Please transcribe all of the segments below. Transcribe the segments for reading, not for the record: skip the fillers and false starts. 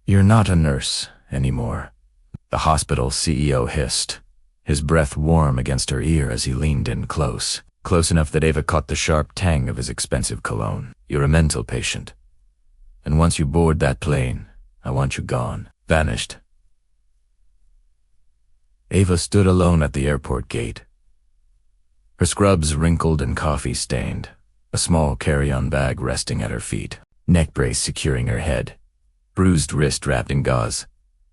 "You're not a nurse anymore," the hospital CEO hissed, his breath warm against her ear as he leaned in close enough that Ava caught the sharp tang of his expensive cologne. "You're a mental patient. And once you board that plane, I want you gone, vanished." Ava stood alone at the airport gate, her scrubs wrinkled and coffee-stained, a small carry-on bag resting at her feet, neck brace securing her head, bruised wrist wrapped in gauze,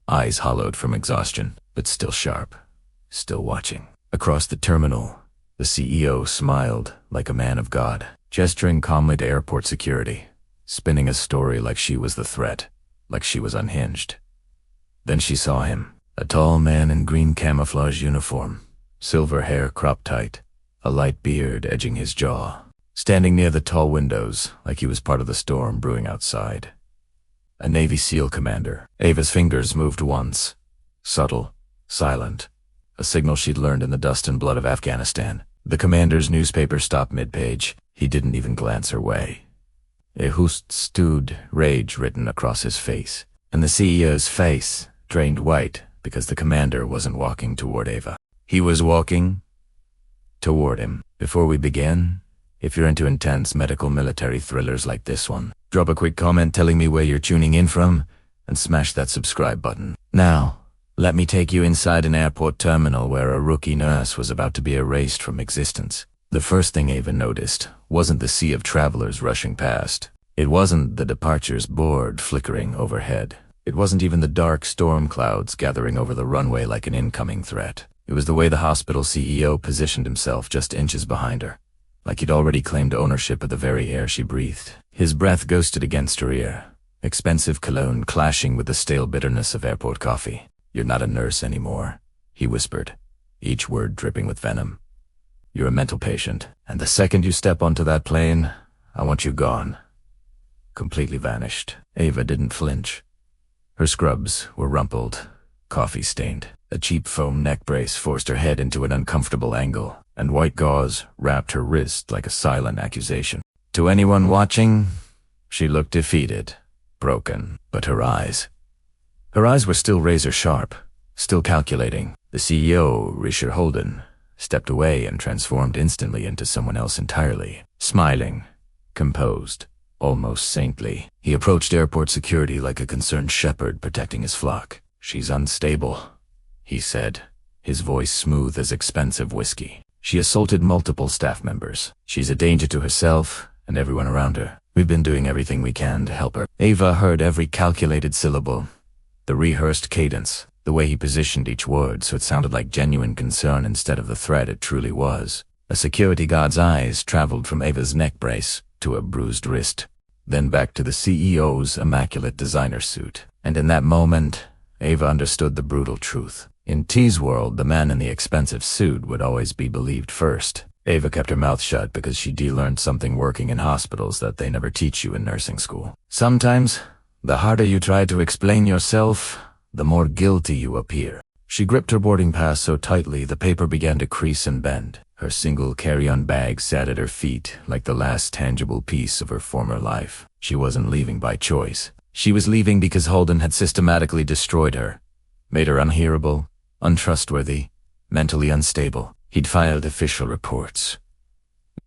eyes hollowed from exhaustion, but still sharp, still watching. Across the terminal, the CEO smiled like a man of God, gesturing calmly to airport security, spinning a story like she was the threat, like she was unhinged. Then she saw him, a tall man in green camouflage uniform, silver hair cropped tight, a light beard edging his jaw, standing near the tall windows like he was part of the storm brewing outside. A Navy SEAL commander. Ava's fingers moved once, subtle, silent, a signal she'd learned in the dust and blood of Afghanistan. The commander's newspaper stopped mid-page. He didn't even glance her way. A "Hust" stewed, rage written across his face, and the CEO's face drained white because the commander wasn't walking toward Ava. He was walking toward him. "Before we begin, if you're into intense medical military thrillers like this one, drop a quick comment telling me where you're tuning in from and smash that subscribe button. Now, let me take you inside an airport terminal where a rookie nurse was about to be erased from existence." The first thing Ava noticed wasn't the sea of travelers rushing past. It wasn't the departures board flickering overhead. It wasn't even the dark storm clouds gathering over the runway like an incoming threat. It was the way the hospital CEO positioned himself just inches behind her, like he'd already claimed ownership of the very air she breathed. His breath ghosted against her ear, expensive cologne clashing with the stale bitterness of airport coffee. "You're not a nurse anymore," he whispered, each word dripping with venom. "You're a mental patient, and the second you step onto that plane, I want you gone." Completely vanished. Ava didn't flinch. Her scrubs were rumpled, coffee-stained. A cheap foam neck brace forced her head into an uncomfortable angle, and white gauze wrapped her wrist like a silent accusation. To anyone watching, she looked defeated, broken, but her eyes were still razor-sharp, still calculating. The CEO, Richard Holden, stepped away and transformed instantly into someone else entirely, smiling, composed, almost saintly. He approached airport security like a concerned shepherd protecting his flock. "She's unstable," he said, his voice smooth as expensive whiskey. "She assaulted multiple staff members. She's a danger to herself and everyone around her. We've been doing everything we can to help her." Ava heard every calculated syllable, the rehearsed cadence, the way he positioned each word so it sounded like genuine concern instead of the threat it truly was. A security guard's eyes traveled from Ava's neck brace to a bruised wrist, then back to the CEO's immaculate designer suit. And in that moment, Ava understood the brutal truth. In T's world, the man in the expensive suit would always be believed first. Ava kept her mouth shut because she de-learned something working in hospitals that they never teach you in nursing school. Sometimes, the harder you try to explain yourself, the more guilty you appear. She gripped her boarding pass so tightly the paper began to crease and bend. Her single carry-on bag sat at her feet like the last tangible piece of her former life. She wasn't leaving by choice. She was leaving because Holden had systematically destroyed her, made her unhearable, untrustworthy, mentally unstable. He'd filed official reports.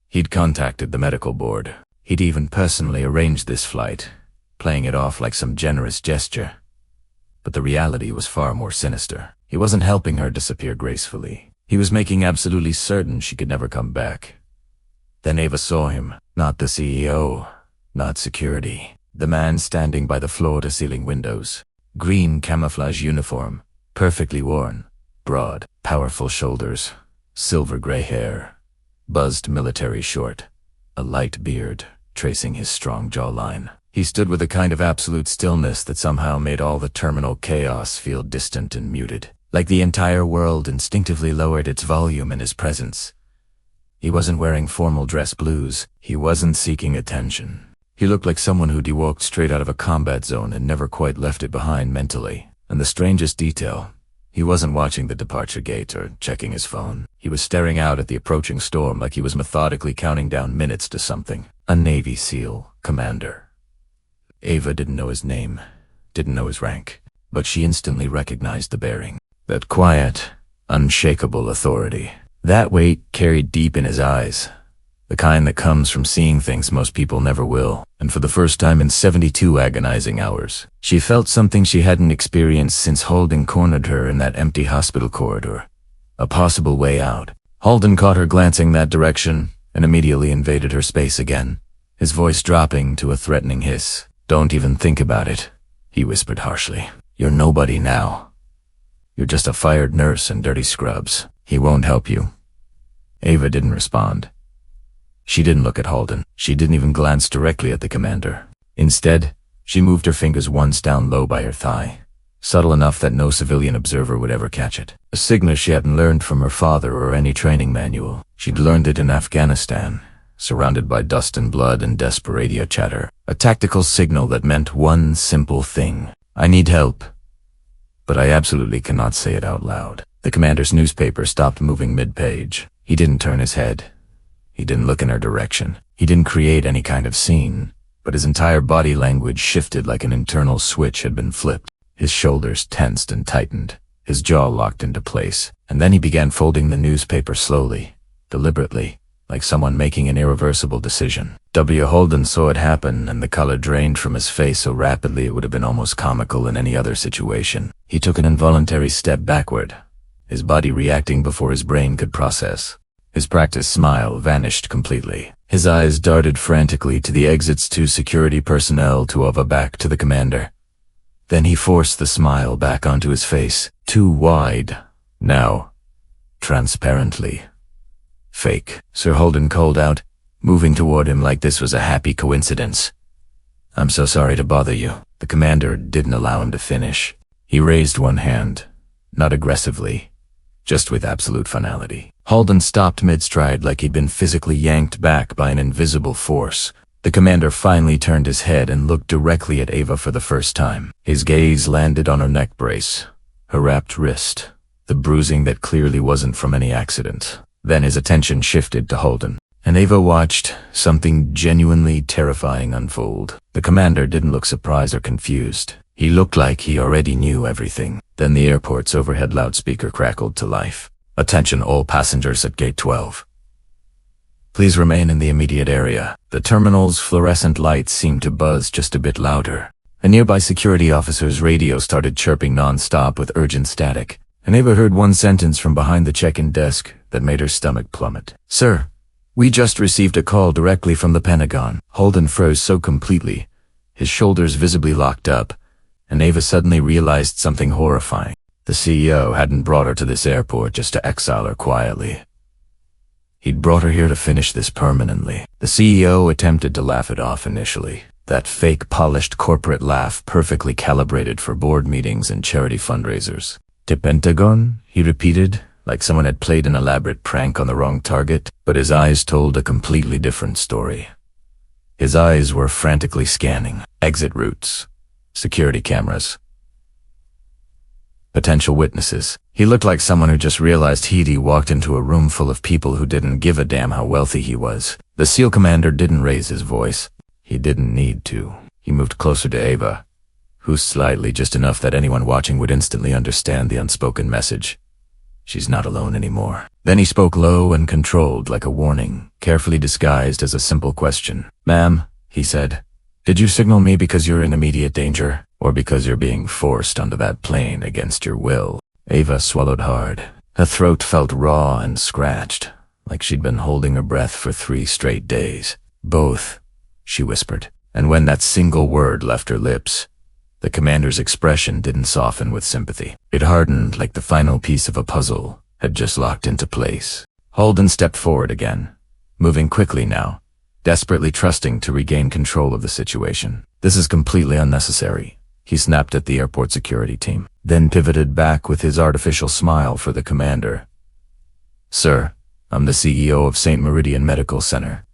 He'd contacted the medical board. He'd even personally arranged this flight, playing it off like some generous gesture. But the reality was far more sinister. He wasn't helping her disappear gracefully. He was making absolutely certain she could never come back. Then Ava saw him, not the CEO, not security. The man standing by the floor-to-ceiling windows. Green camouflage uniform, perfectly worn, broad, powerful shoulders, silver gray hair, buzzed military short, a light beard tracing his strong jawline. He stood with a kind of absolute stillness that somehow made all the terminal chaos feel distant and muted, like the entire world instinctively lowered its volume in his presence. He wasn't wearing formal dress blues. He wasn't seeking attention. He looked like someone who'd walked straight out of a combat zone and never quite left it behind mentally. And the strangest detail, he wasn't watching the departure gate or checking his phone. He was staring out at the approaching storm like he was methodically counting down minutes to something. A Navy SEAL commander. Ava didn't know his name, didn't know his rank, but she instantly recognized the bearing. That quiet, unshakable authority. That weight carried deep in his eyes. The kind that comes from seeing things most people never will. And for the first time in 72 agonizing hours, she felt something she hadn't experienced since Holden cornered her in that empty hospital corridor. A possible way out. Holden caught her glancing that direction and immediately invaded her space again, his voice dropping to a threatening hiss. "Don't even think about it," he whispered harshly. "You're nobody now. You're just a fired nurse in dirty scrubs. He won't help you." Ava didn't respond. She didn't look at Holden. She didn't even glance directly at the commander. Instead, she moved her fingers once down low by her thigh, subtle enough that no civilian observer would ever catch it. A signal she hadn't learned from her father or any training manual. She'd learned it in Afghanistan, surrounded by dust and blood and desperate radio chatter. A tactical signal that meant one simple thing. "I need help." But I absolutely cannot say it out loud. The commander's newspaper stopped moving mid-page. He didn't turn his head. He didn't look in her direction. He didn't create any kind of scene, but his entire body language shifted like an internal switch had been flipped. His shoulders tensed and tightened, his jaw locked into place, and then he began folding the newspaper slowly, deliberately, like someone making an irreversible decision. W. Holden saw it happen, and the color drained from his face so rapidly it would have been almost comical in any other situation. He took an involuntary step backward, his body reacting before his brain could process. His practiced smile vanished completely. His eyes darted frantically to the exits, to security personnel, to Ava, back to the commander. Then he forced the smile back onto his face, too wide, now, transparently. "Fake," Sir Holden called out, moving toward him like this was a happy coincidence. "I'm so sorry to bother you." The commander didn't allow him to finish. He raised one hand, not aggressively, just with absolute finality. Holden stopped mid-stride like he'd been physically yanked back by an invisible force. The commander finally turned his head and looked directly at Ava for the first time. His gaze landed on her neck brace, her wrapped wrist, the bruising that clearly wasn't from any accident. Then his attention shifted to Holden, and Ava watched something genuinely terrifying unfold. The commander didn't look surprised or confused. He looked like he already knew everything. Then the airport's overhead loudspeaker crackled to life. "Attention all passengers at Gate 12. Please remain in the immediate area." The terminal's fluorescent lights seemed to buzz just a bit louder. A nearby security officer's radio started chirping non-stop with urgent static, and Ava heard one sentence from behind the check-in desk that made her stomach plummet. "Sir, we just received a call directly from the Pentagon." Holden froze so completely, his shoulders visibly locked up, and Ava suddenly realized something horrifying. The CEO hadn't brought her to this airport just to exile her quietly. He'd brought her here to finish this permanently. The CEO attempted to laugh it off initially. That fake, polished corporate laugh perfectly calibrated for board meetings and charity fundraisers. "The Pentagon?" he repeated, like someone had played an elaborate prank on the wrong target, but his eyes told a completely different story. His eyes were frantically scanning exit routes, security cameras, potential witnesses. He looked like someone who just realized he'd walked into a room full of people who didn't give a damn how wealthy he was. The SEAL commander didn't raise his voice. He didn't need to. He moved closer to Ava, who slightly, just enough that anyone watching would instantly understand the unspoken message. She's not alone anymore. Then he spoke low and controlled, like a warning, carefully disguised as a simple question. "Ma'am," he said, "did you signal me because you're in immediate danger, or because you're being forced onto that plane against your will?" Ava swallowed hard. Her throat felt raw and scratched, like she'd been holding her breath for 3 straight days. "Both," she whispered. And when that single word left her lips, the commander's expression didn't soften with sympathy. It hardened like the final piece of a puzzle had just locked into place. Holden stepped forward again, moving quickly now, desperately trusting to regain control of the situation. "This is completely unnecessary," he snapped at the airport security team, then pivoted back with his artificial smile for the commander. "Sir, I'm the CEO of St. Meridian Medical Center.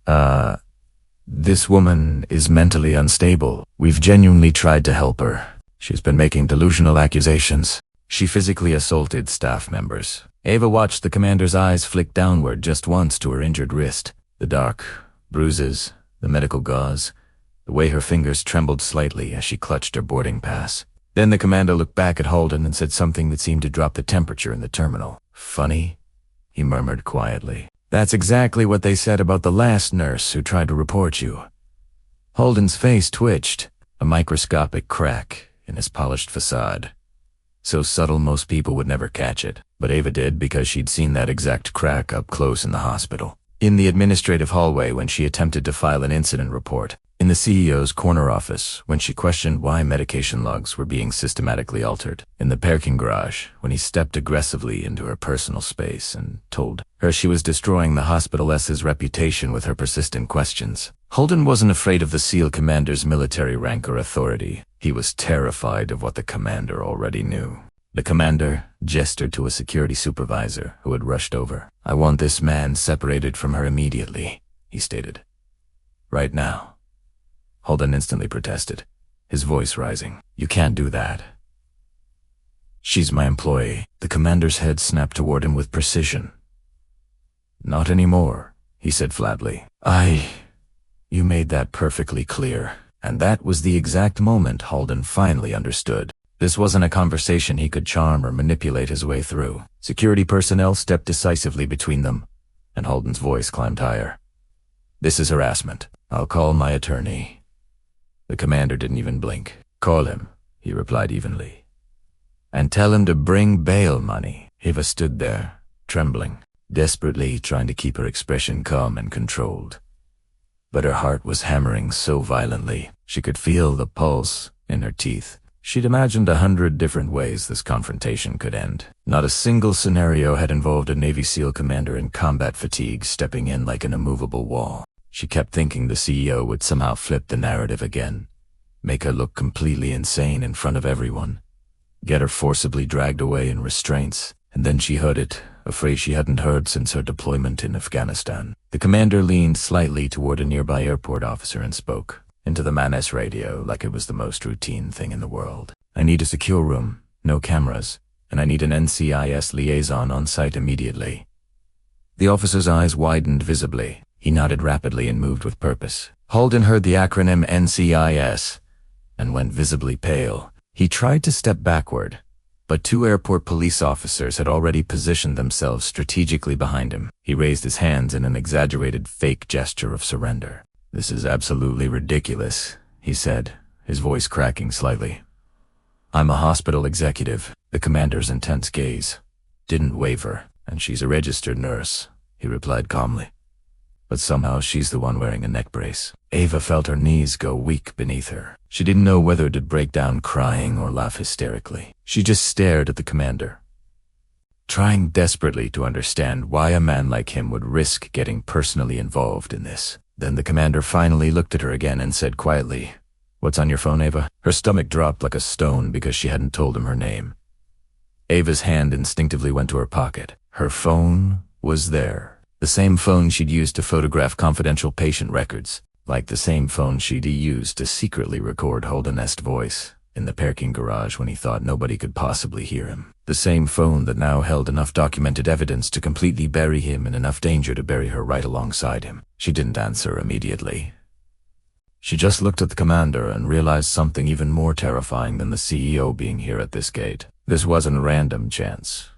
This woman is mentally unstable. We've genuinely tried to help her. She's been making delusional accusations. She physically assaulted staff members." Ava watched the commander's eyes flick downward just once to her injured wrist. The dark bruises, the medical gauze, the way her fingers trembled slightly as she clutched her boarding pass. Then the commander looked back at Holden and said something that seemed to drop the temperature in the terminal. "Funny," he murmured quietly. "That's exactly what they said about the last nurse who tried to report you." Holden's face twitched, a microscopic crack in his polished facade. So subtle most people would never catch it, but Ava did because she'd seen that exact crack up close in the hospital. In the administrative hallway when she attempted to file an incident report, in the CEO's corner office when she questioned why medication logs were being systematically altered, in the parking garage when he stepped aggressively into her personal space and told her she was destroying the hospital's reputation with her persistent questions. Holden wasn't afraid of the SEAL commander's military rank or authority. He was terrified of what the commander already knew. The commander gestured to a security supervisor who had rushed over. "I want this man separated from her immediately," he stated. "Right now." Holden instantly protested, his voice rising. "You can't do that. She's my employee." The commander's head snapped toward him with precision. "Not anymore," he said flatly. You made that perfectly clear." And that was the exact moment Holden finally understood. This wasn't a conversation he could charm or manipulate his way through. Security personnel stepped decisively between them, and Holden's voice climbed higher. "This is harassment. I'll call my attorney." The commander didn't even blink. "Call him," he replied evenly. "And tell him to bring bail money." Ava stood there, trembling, desperately trying to keep her expression calm and controlled. But her heart was hammering so violently, she could feel the pulse in her teeth. She'd imagined 100 different ways this confrontation could end. Not a single scenario had involved a Navy SEAL commander in combat fatigue stepping in like an immovable wall. She kept thinking the CEO would somehow flip the narrative again, make her look completely insane in front of everyone, get her forcibly dragged away in restraints. And then she heard it, a phrase she hadn't heard since her deployment in Afghanistan. The commander leaned slightly toward a nearby airport officer and spoke into the man's radio like it was the most routine thing in the world. "I need a secure room, no cameras, and I need an NCIS liaison on site immediately." The officer's eyes widened visibly. He nodded rapidly and moved with purpose. Holden heard the acronym NCIS and went visibly pale. He tried to step backward, but 2 airport police officers had already positioned themselves strategically behind him. He raised his hands in an exaggerated fake gesture of surrender. "This is absolutely ridiculous," he said, his voice cracking slightly. "I'm a hospital executive." The commander's intense gaze didn't waver. "And she's a registered nurse," he replied calmly. "But somehow she's the one wearing a neck brace." Ava felt her knees go weak beneath her. She didn't know whether to break down crying or laugh hysterically. She just stared at the commander, trying desperately to understand why a man like him would risk getting personally involved in this. Then the commander finally looked at her again and said quietly, "What's on your phone, Ava?" Her stomach dropped like a stone because she hadn't told him her name. Ava's hand instinctively went to her pocket. Her phone was there. The same phone she'd used to photograph confidential patient records, like the same phone she'd used to secretly record Holden's voice in the parking garage when he thought nobody could possibly hear him. The same phone that now held enough documented evidence to completely bury him in enough danger to bury her right alongside him. She didn't answer immediately. She just looked at the commander and realized something even more terrifying than the CEO being here at this gate. This wasn't random chance.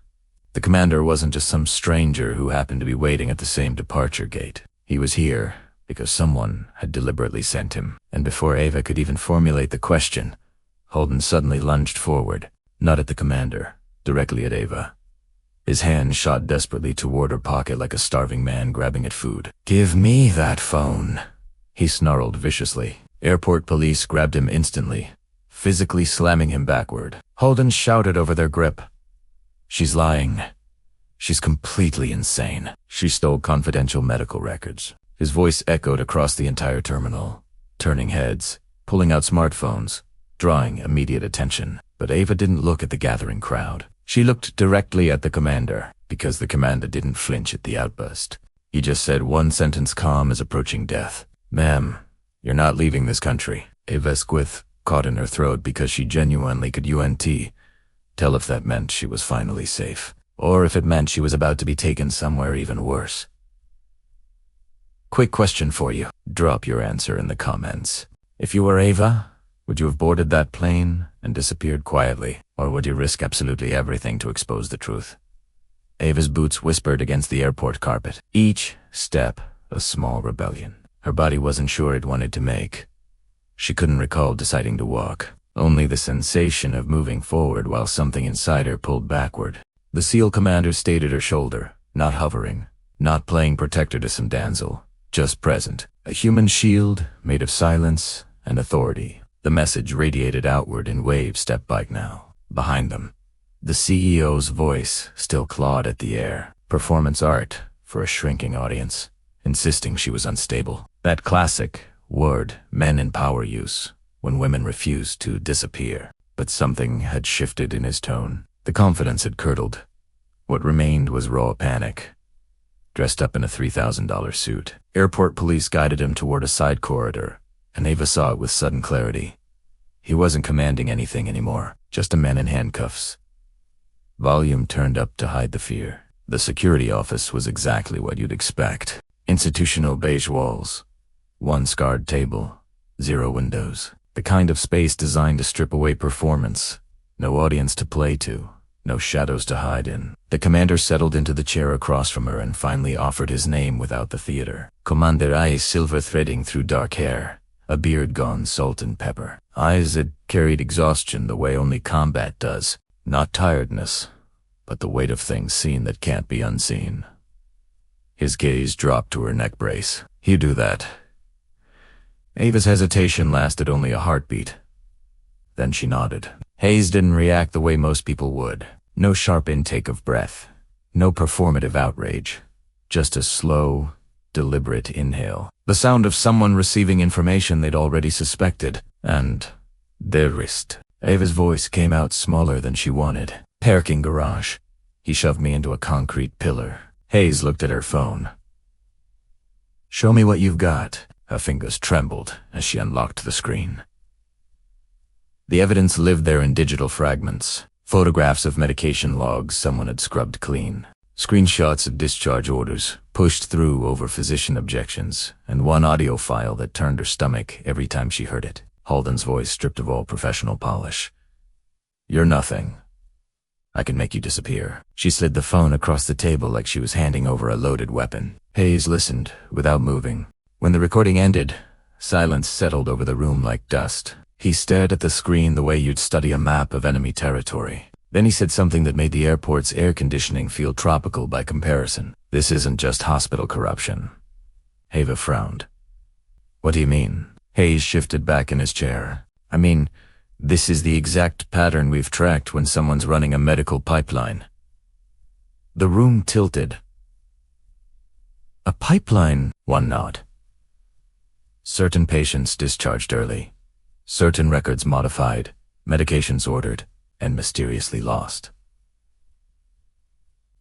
The commander wasn't just some stranger who happened to be waiting at the same departure gate. He was here because someone had deliberately sent him. And before Ava could even formulate the question, Holden suddenly lunged forward, not at the commander, directly at Ava. His hand shot desperately toward her pocket like a starving man grabbing at food. "Give me that phone," he snarled viciously. Airport police grabbed him instantly, physically slamming him backward. Holden shouted over their grip, "She's lying. She's completely insane. She stole confidential medical records." His voice echoed across the entire terminal, turning heads, pulling out smartphones, drawing immediate attention. But Ava didn't look at the gathering crowd. She looked directly at the commander, because the commander didn't flinch at the outburst. He just said one sentence calm as approaching death. "Ma'am, you're not leaving this country." Ava's squith caught in her throat because she genuinely could tell if that meant she was finally safe, or if it meant she was about to be taken somewhere even worse. "Quick question for you. Drop your answer in the comments. If you were Ava, Would you have boarded that plane and disappeared quietly, or would you risk absolutely everything to expose the truth? Ava's boots whispered against the airport carpet. Each step a small rebellion. Her body wasn't sure it wanted to make. She couldn't recall deciding to walk, only the sensation of moving forward while something inside her pulled backward. The SEAL commander stayed at her shoulder, not hovering, not playing protector to some damsel, just present. A human shield made of silence and authority. The message radiated outward in waves step bike now. Behind them, the CEO's voice still clawed at the air. Performance art for a shrinking audience, insisting she was unstable. That classic word men in power use when women refuse to disappear. But something had shifted in his tone. The confidence had curdled. What remained was raw panic. Dressed up in a $3,000 suit, airport police guided him toward a side corridor, and Ava saw it with sudden clarity. He wasn't commanding anything anymore, just a man in handcuffs. Volume turned up to hide the fear. The security office was exactly what you'd expect. Institutional beige walls, one scarred table, 0 windows. The kind of space designed to strip away performance. No audience to play to, no shadows to hide in. The commander settled into the chair across from her and finally offered his name without the theater. Commander eyes silver threading through dark hair, a beard gone salt and pepper. Eyes that carried exhaustion the way only combat does. Not tiredness, but the weight of things seen that can't be unseen. His gaze dropped to her neck brace. You do that. Ava's hesitation lasted only a heartbeat. Then she nodded. Hayes didn't react the way most people would. No sharp intake of breath. No performative outrage. Just a slow, deliberate inhale. The sound of someone receiving information they'd already suspected. And their wrist. Ava's voice came out smaller than she wanted. Parking garage. He shoved me into a concrete pillar. Hayes looked at her phone. Show me what you've got. Her fingers trembled as she unlocked the screen. The evidence lived there in digital fragments. Photographs of medication logs someone had scrubbed clean. Screenshots of discharge orders, pushed through over physician objections, and one audio file that turned her stomach every time she heard it. Halden's voice stripped of all professional polish. You're nothing. I can make you disappear. She slid the phone across the table like she was handing over a loaded weapon. Hayes listened, without moving. When the recording ended, silence settled over the room like dust. He stared at the screen the way you'd study a map of enemy territory. Then he said something that made the airport's air conditioning feel tropical by comparison. This isn't just hospital corruption. Ava frowned. What do you mean? Hayes shifted back in his chair. I mean, this is the exact pattern we've tracked when someone's running a medical pipeline. The room tilted. A pipeline? One nod. Certain patients discharged early. Certain records modified, medications ordered, and mysteriously lost.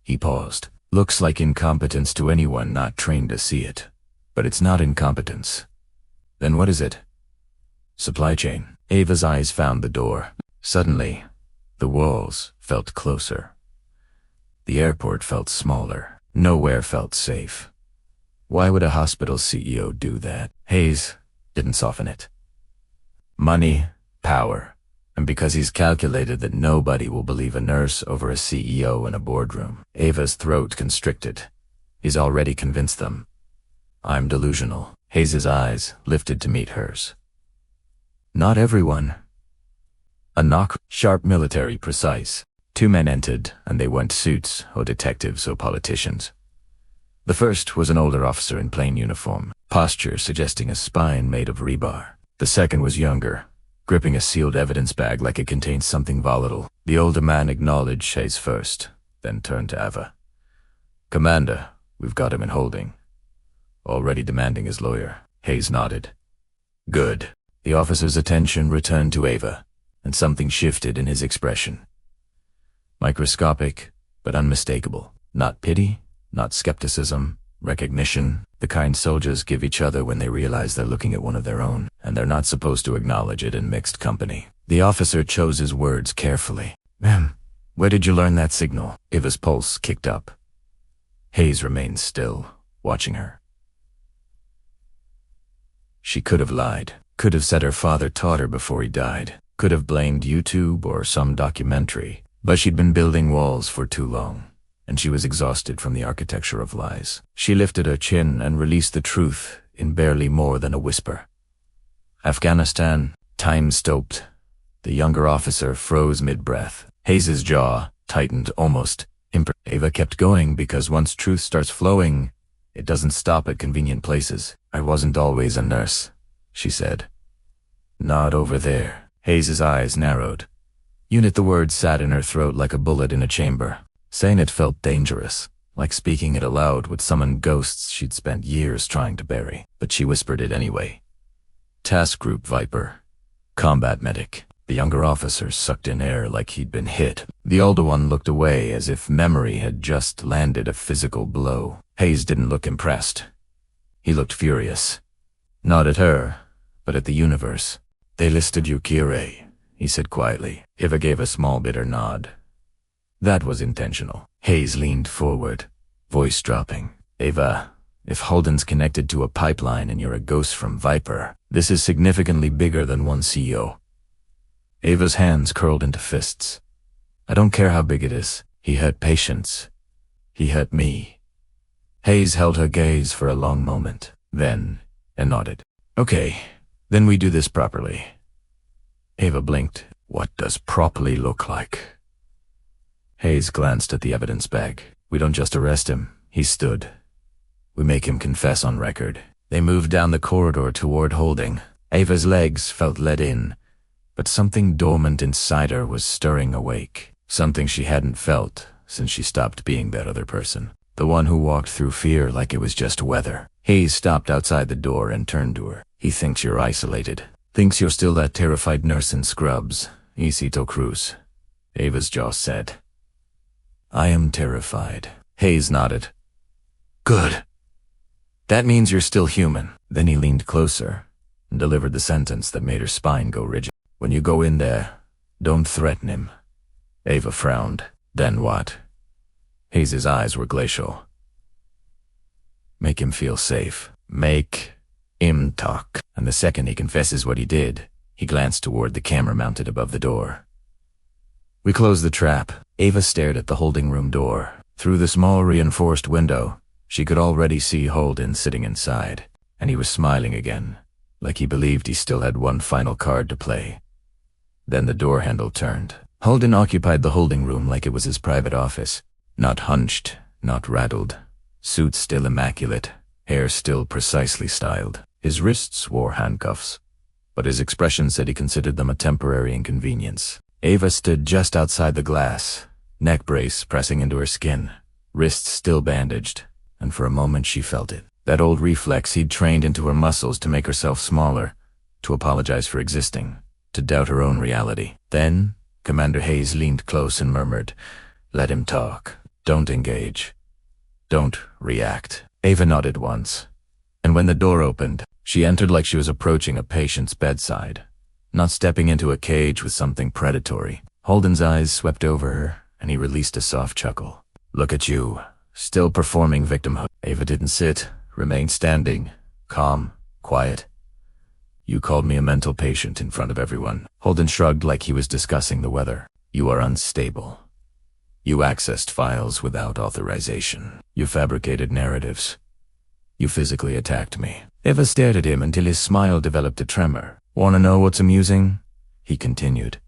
He paused. Looks like incompetence to anyone not trained to see it. But it's not incompetence. Then what is it? Supply chain. Ava's eyes found the door. Suddenly, the walls felt closer. The airport felt smaller. Nowhere felt safe. Why would a hospital CEO do that? Hayes didn't soften it. Money, power, and because he's calculated that nobody will believe a nurse over a CEO in a boardroom. Ava's throat constricted. He's already convinced them. I'm delusional. Hayes's eyes lifted to meet hers. Not everyone. A knock, sharp, military, precise. 2 men entered, and they weren't suits or detectives or politicians. The first was an older officer in plain uniform, posture suggesting a spine made of rebar. The second was younger, gripping a sealed evidence bag like it contained something volatile. The older man acknowledged Hayes first, then turned to Ava. Commander, we've got him in holding. Already demanding his lawyer. Hayes nodded. Good. The officer's attention returned to Ava, and something shifted in his expression. Microscopic, but unmistakable. Not pity, not skepticism, recognition, the kind soldiers give each other when they realize they're looking at one of their own, and they're not supposed to acknowledge it in mixed company. The officer chose his words carefully. Ma'am, where did you learn that signal? Ava's pulse kicked up. Hayes remained still, watching her. She could have lied. Could have said her father taught her before he died. Could have blamed YouTube or some documentary. But she'd been building walls for too long, and she was exhausted from the architecture of lies. She lifted her chin and released the truth in barely more than a whisper. Afghanistan, time stopped. The younger officer froze mid-breath. Hayes's jaw tightened almost. Ava kept going because once truth starts flowing, it doesn't stop at convenient places. I wasn't always a nurse, she said. Not over there. Hayes's eyes narrowed. The word sat in her throat like a bullet in a chamber. Saying it felt dangerous, like speaking it aloud would summon ghosts she'd spent years trying to bury. But she whispered it anyway. Task Group Viper. Combat medic. The younger officer sucked in air like he'd been hit. The older one looked away as if memory had just landed a physical blow. Hayes didn't look impressed. He looked furious. Not at her, but at the universe. They listed you Kire, he said quietly. Ava gave a small bitter nod. That was intentional. Hayes leaned forward, voice dropping. Ava, if Holden's connected to a pipeline and you're a ghost from Viper, this is significantly bigger than one CEO. Ava's hands curled into fists. I don't care how big it is. He hurt patients. He hurt me. Hayes held her gaze for a long moment, then nodded. Okay, then we do this properly. Ava blinked. What does properly look like? Hayes glanced at the evidence bag. We don't just arrest him. He stood. We make him confess on record. They moved down the corridor toward Holding. Ava's legs felt let in, but something dormant inside her was stirring awake. Something she hadn't felt since she stopped being that other person. The one who walked through fear like it was just weather. Hayes stopped outside the door and turned to her. He thinks you're isolated. Thinks you're still that terrified nurse in scrubs. Isito Cruz. Ava's jaw set. I am terrified. Hayes nodded. Good. That means you're still human. Then he leaned closer and delivered the sentence that made her spine go rigid. When you go in there, don't threaten him. Ava frowned. Then what? Hayes' eyes were glacial. Make him feel safe. Make him talk. And the second he confesses what he did, he glanced toward the camera mounted above the door. We closed the trap. Ava stared at the holding room door. Through the small reinforced window, she could already see Holden sitting inside, and he was smiling again, like he believed he still had one final card to play. Then the door handle turned. Holden occupied the holding room like it was his private office. Not hunched, not rattled. Suit still immaculate, hair still precisely styled. His wrists wore handcuffs, but his expression said he considered them a temporary inconvenience. Ava stood just outside the glass, neck brace pressing into her skin, wrists still bandaged, and for a moment she felt it. That old reflex he'd trained into her muscles to make herself smaller, to apologize for existing, to doubt her own reality. Then, Commander Hayes leaned close and murmured, "Let him talk. Don't engage. Don't react." Ava nodded once, and when the door opened, she entered like she was approaching a patient's bedside, not stepping into a cage with something predatory. Holden's eyes swept over her, and he released a soft chuckle. Look at you, still performing victimhood. Ava didn't sit, remained standing, calm, quiet. You called me a mental patient in front of everyone. Holden shrugged like he was discussing the weather. You are unstable. You accessed files without authorization. You fabricated narratives. You physically attacked me. Ava stared at him until his smile developed a tremor. Want to know what's amusing? He continued.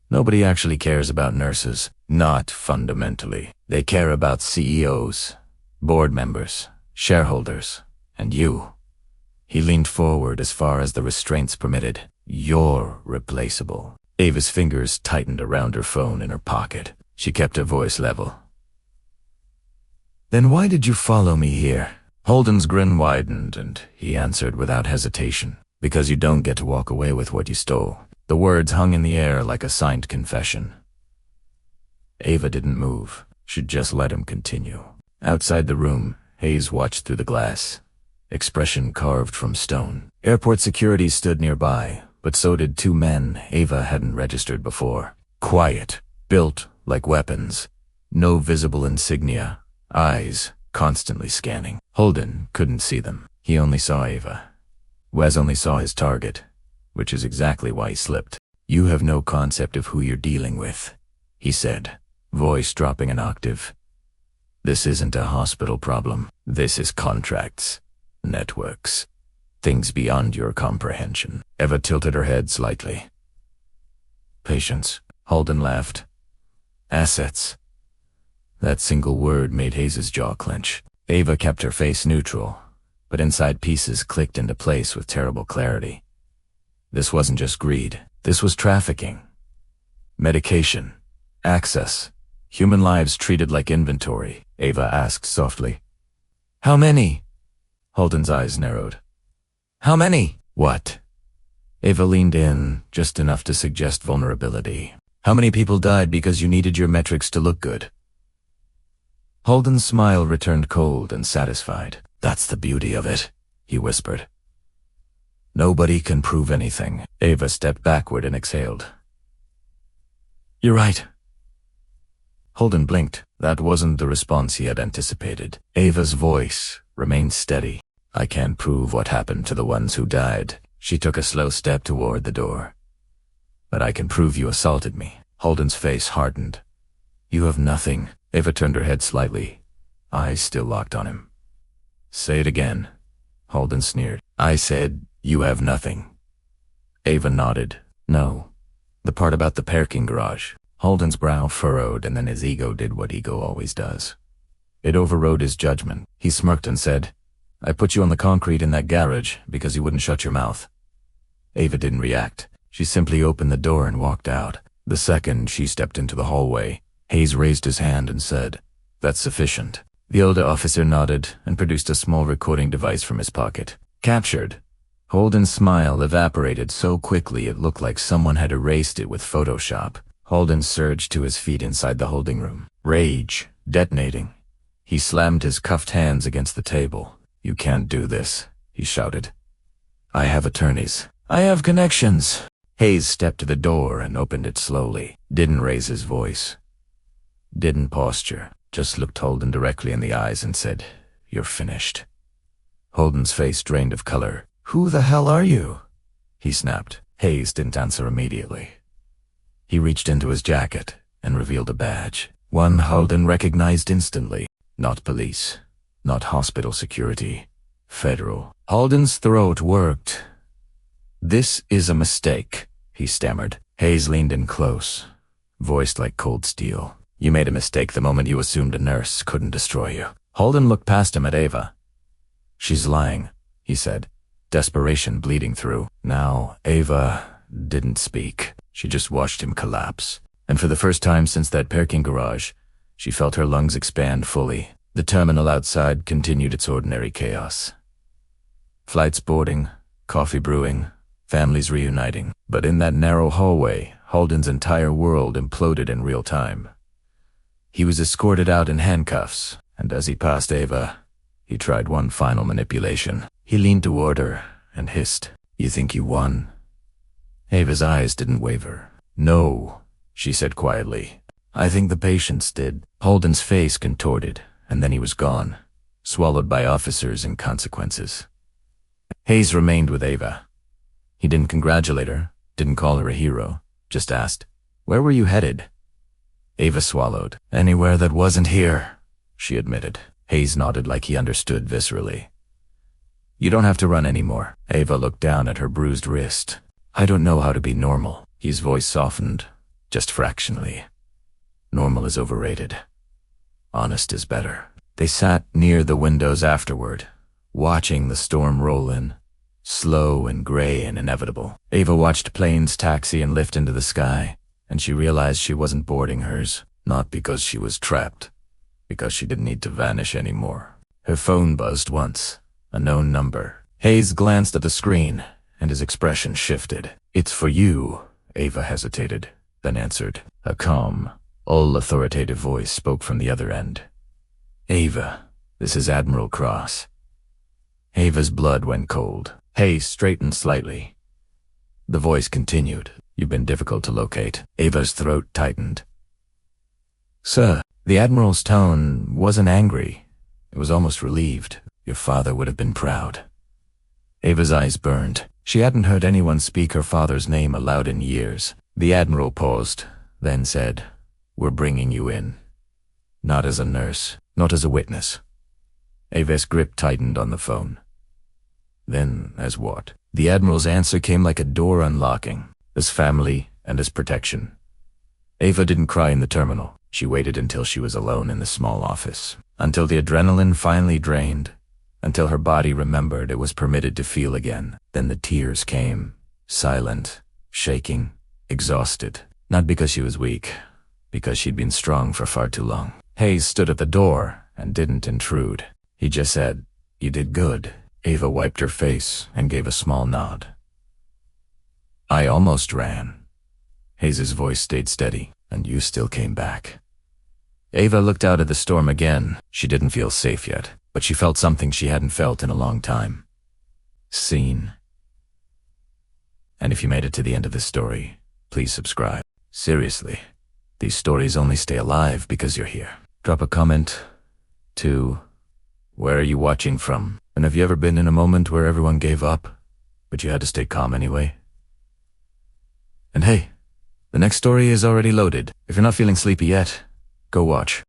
Nobody actually cares about nurses. Not fundamentally. They care about CEOs, board members, shareholders, and you. He leaned forward as far as the restraints permitted. You're replaceable. Ava's fingers tightened around her phone in her pocket. She kept her voice level. Then why did you follow me here? Holden's grin widened, and he answered without hesitation. Because you don't get to walk away with what you stole. The words hung in the air like a signed confession. Ava didn't move. She'd just let him continue. Outside the room, Hayes watched through the glass, expression carved from stone. Airport security stood nearby, but so did two men Ava hadn't registered before. Quiet, built like weapons. No visible insignia, eyes constantly scanning. Holden couldn't see them. He only saw Ava. Wes only saw his target, which is exactly why he slipped. "You have no concept of who you're dealing with," he said, voice dropping an octave. "This isn't a hospital problem. This is contracts, networks, things beyond your comprehension." Eva tilted her head slightly. "Patience," Holden laughed. "Assets." That single word made Hayes' jaw clench. Eva kept her face neutral, but inside pieces clicked into place with terrible clarity. This wasn't just greed. This was trafficking. Medication. Access. Human lives treated like inventory, Eva asked softly. "How many?" Holden's eyes narrowed. "How many?" "What?" Eva leaned in, just enough to suggest vulnerability. "How many people died because you needed your metrics to look good?" Holden's smile returned cold and satisfied. "That's the beauty of it," he whispered. "Nobody can prove anything." Eva stepped backward and exhaled. "You're right." Holden blinked. That wasn't the response he had anticipated. Eva's voice remained steady. "I can't prove what happened to the ones who died." She took a slow step toward the door. "But I can prove you assaulted me." Holden's face hardened. "You have nothing." Eva turned her head slightly, eyes still locked on him. "Say it again." Holden sneered. "I said, you have nothing." Eva nodded. "No. The part about the parking garage." Holden's brow furrowed, and then his ego did what ego always does. It overrode his judgment. He smirked and said, "I put you on the concrete in that garage because you wouldn't shut your mouth." Eva didn't react. She simply opened the door and walked out. The second she stepped into the hallway, Hayes raised his hand and said, "That's sufficient." The older officer nodded and produced a small recording device from his pocket. "Captured." Holden's smile evaporated so quickly it looked like someone had erased it with Photoshop. Holden surged to his feet inside the holding room, rage detonating. He slammed his cuffed hands against the table. "You can't do this," he shouted. "I have attorneys. I have connections." Hayes stepped to the door and opened it slowly. Didn't raise his voice. Didn't posture. Just looked Holden directly in the eyes and said, "You're finished." Holden's face drained of color. "Who the hell are you?" he snapped. Hayes didn't answer immediately. He reached into his jacket and revealed a badge. One Holden recognized instantly. Not police. Not hospital security. Federal. Holden's throat worked. "This is a mistake," he stammered. Hayes leaned in close, voiced like cold steel. "You made a mistake the moment you assumed a nurse couldn't destroy you." Holden looked past him at Eva. "She's lying," he said, desperation bleeding through. Now, Eva didn't speak. She just watched him collapse. And for the first time since that parking garage, she felt her lungs expand fully. The terminal outside continued its ordinary chaos. Flights boarding, coffee brewing, families reuniting. But in that narrow hallway, Holden's entire world imploded in real time. He was escorted out in handcuffs, and as he passed Eva, he tried one final manipulation. He leaned toward her and hissed, "You think you won?" Eva's eyes didn't waver. "No," she said quietly. "I think the patients did." Holden's face contorted, and then he was gone, swallowed by officers and consequences. Hayes remained with Eva. He didn't congratulate her, didn't call her a hero, just asked, "Where were you headed?" Eva swallowed. "Anywhere that wasn't here," she admitted. Hayes nodded like he understood viscerally. "You don't have to run anymore." Eva looked down at her bruised wrist. "I don't know how to be normal." His voice softened, just fractionally. "Normal is overrated. Honest is better." They sat near the windows afterward, watching the storm roll in, slow and gray and inevitable. Eva watched planes taxi and lift into the sky, and she realized she wasn't boarding hers, not because she was trapped, because she didn't need to vanish anymore. Her phone buzzed once, a known number. Hayes glanced at the screen, and his expression shifted. "It's for you," Eva hesitated, then answered. A calm, all-authoritative voice spoke from the other end. "Eva, this is Admiral Cross." Eva's blood went cold. Hayes straightened slightly. The voice continued. "You've been difficult to locate." Eva's throat tightened. "Sir," the Admiral's tone wasn't angry. It was almost relieved. "Your father would have been proud." Ava's eyes burned. She hadn't heard anyone speak her father's name aloud in years. The Admiral paused, then said, "We're bringing you in. Not as a nurse, not as a witness." Ava's grip tightened on the phone. Then, as what? The Admiral's answer came like a door unlocking, as family and as protection. Ava didn't cry in the terminal. She waited until she was alone in the small office, until the adrenaline finally drained, until her body remembered it was permitted to feel again. Then the tears came, silent, shaking, exhausted. Not because she was weak, because she'd been strong for far too long. Hayes stood at the door and didn't intrude. He just said, "You did good." Ava wiped her face and gave a small nod. "I almost ran." Hayes' voice stayed steady. "And you still came back." Ava looked out at the storm again. She didn't feel safe yet, but she felt something she hadn't felt in a long time. Seen. And if you made it to the end of this story, please subscribe. Seriously, these stories only stay alive because you're here. Drop a comment. 2. Where are you watching from? And have you ever been in a moment where everyone gave up, but you had to stay calm anyway? And hey, the next story is already loaded. If you're not feeling sleepy yet, go watch.